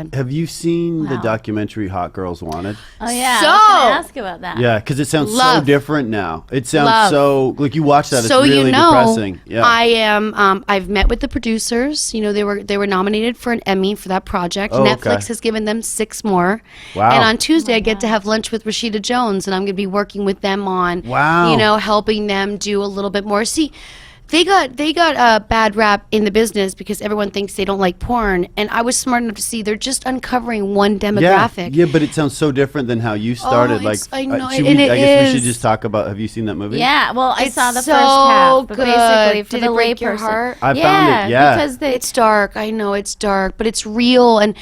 again. Have you seen the documentary Hot Girls Wanted? Oh yeah, So, I was gonna ask about that. Yeah, because it sounds Love. so different now. It sounds Love. so like you watch that. So it's really you know, depressing. Yeah. I am. I've met with the producers. You know, they were nominated for an Emmy for that project. Oh, Netflix okay. has given them 6 more. Wow. And on Tuesday, I get to have lunch with Rashida Jones, and I'm going to be working with them on, Wow. you know, helping them do a little bit more. See, they got a bad rap in the business because everyone thinks they don't like porn, and I was smart enough to see they're just uncovering one demographic. Yeah, but it sounds so different than how you started. I know, should and we, it I guess we should is. just talk about. Have you seen that movie? Yeah, well, I It's saw the so first half, but good. basically for Did the it break your layperson, heart? I found it. Yeah, because It's dark. I know it's dark, but it's real. And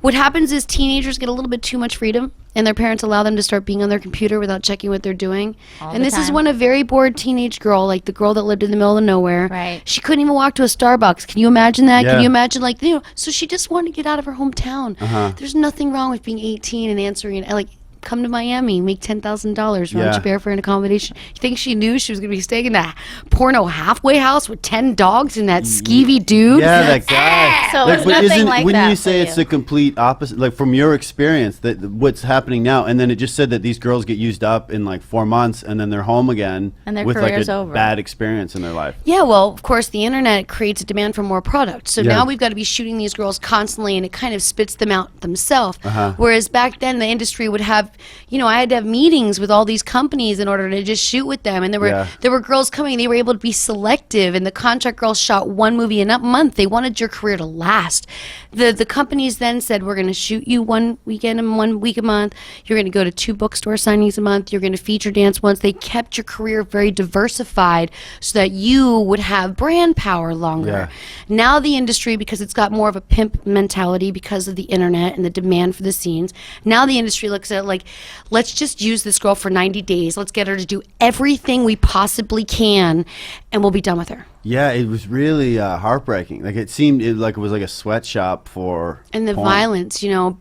what happens is teenagers get a little bit too much freedom, and their parents allow them to start being on their computer without checking what they're doing. All And the this is time. when a very bored teenage girl, like the girl that lived in the middle of nowhere, Right. she couldn't even walk to a Starbucks. Can you imagine that? Yeah. Can you imagine, like, you know, so she just wanted to get out of her hometown. Uh-huh. There's nothing wrong with being 18 and answering it. Like, come to Miami, make $10,000. Why Yeah. don't you bear for an accommodation? You think she knew she was going to be staying in that porno halfway house with 10 dogs and that skeevy dude? yeah, that guy. So it's but nothing like wouldn't that you for say it's you. the complete opposite? Like from your experience, that what's happening now, and then it just said that these girls get used up in like 4 months, and then they're home again And their with like career's a over. bad experience in their life. Yeah, well, of course, the internet creates a demand for more product. So Yeah. now we've got to be shooting these girls constantly, and it kind of spits them out themselves. Uh-huh. Whereas back then, the industry would have, you know, I had to have meetings with all these companies in order to just shoot with them. And there were girls coming, they were able to be selective, and the contract girls shot 1 movie in a month. They wanted your career to last. The companies then said, we're going to shoot you 1 weekend and 1 week a month. You're going to go to 2 bookstore signings a month. You're going to feature dance once. They kept your career very diversified so that you would have brand power longer. Yeah. Now the industry, because it's got more of a pimp mentality because of the internet and the demand for the scenes, now the industry looks at it like, let's just use this girl for 90 days. Let's get her to do everything we possibly can, and we'll be done with her. Yeah, it was really heartbreaking. Like it seemed like it was like a sweatshop for And the porn. violence, you know,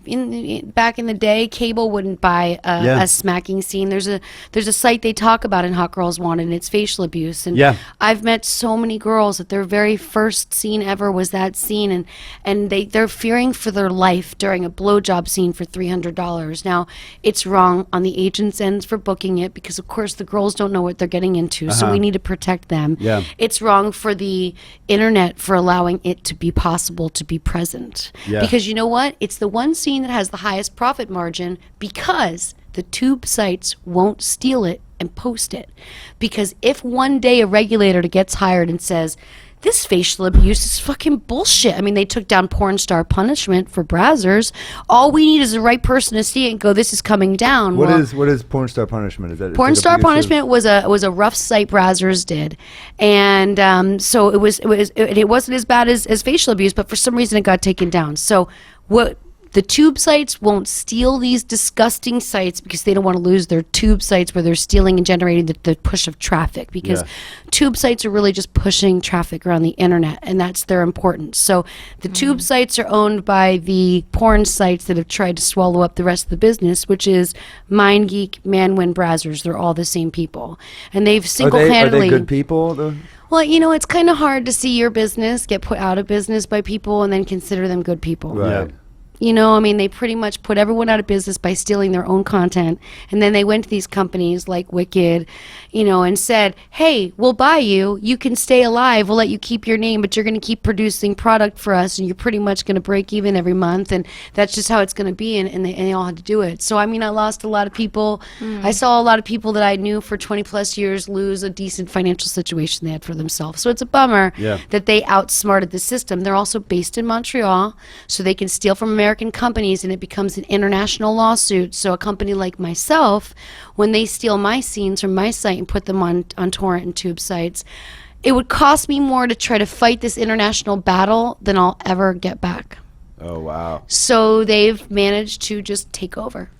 back in the day, cable wouldn't buy a smacking scene. There's a site they talk about in Hot Girls Wanted, and it's facial abuse. And Yeah. I've met so many girls that their very first scene ever was that scene, and they're fearing for their life during a blowjob scene for $300. Now, it's wrong on the agent's ends for booking it because, of course, the girls don't know what they're getting into, so we need to protect them. Yeah. It's wrong for the internet for allowing it to be possible to be present. Yeah. Because you know what? It's the one scene that has the highest profit margin because the tube sites won't steal it and post it. Because if one day a regulator gets hired and says, this facial abuse is fucking bullshit. I mean, they took down porn star punishment for brazzers. All we need is the right person to see it and go, this is coming down. What Well, is porn star punishment? Is that Porn like star abusive? punishment was a rough site Brazzers did, and so it wasn't as bad as facial abuse, but for some reason it got taken down. So what? The tube sites won't steal these disgusting sites because they don't want to lose their tube sites where they're stealing and generating the push of traffic, because Yeah. tube sites are really just pushing traffic around the internet, and that's their importance. So the tube sites are owned by the porn sites that have tried to swallow up the rest of the business, which is MindGeek, Manwin, Brazzers. They're all the same people, and they've Are single-handedly. they good people though? Well, you know, it's kind of hard to see your business get put out of business by people and then consider them good people. Right. Yeah. You know, I mean, they pretty much put everyone out of business by stealing their own content. And then they went to these companies like Wicked, you know, and said, hey, we'll buy you. You can stay alive. We'll let you keep your name, but you're going to keep producing product for us. And you're pretty much going to break even every month. And that's just how it's going to be. And they all had to do it. So, I mean, I lost a lot of people. I saw a lot of people that I knew for 20 plus years lose a decent financial situation they had for themselves. So it's a bummer that they outsmarted the system. They're also based in Montreal, so they can steal from American companies, and it becomes an international lawsuit. So a company like myself, when they steal my scenes from my site and put them on torrent and tube sites, it would cost me more to try to fight this international battle than I'll ever get back. Oh wow. So they've managed to just take over.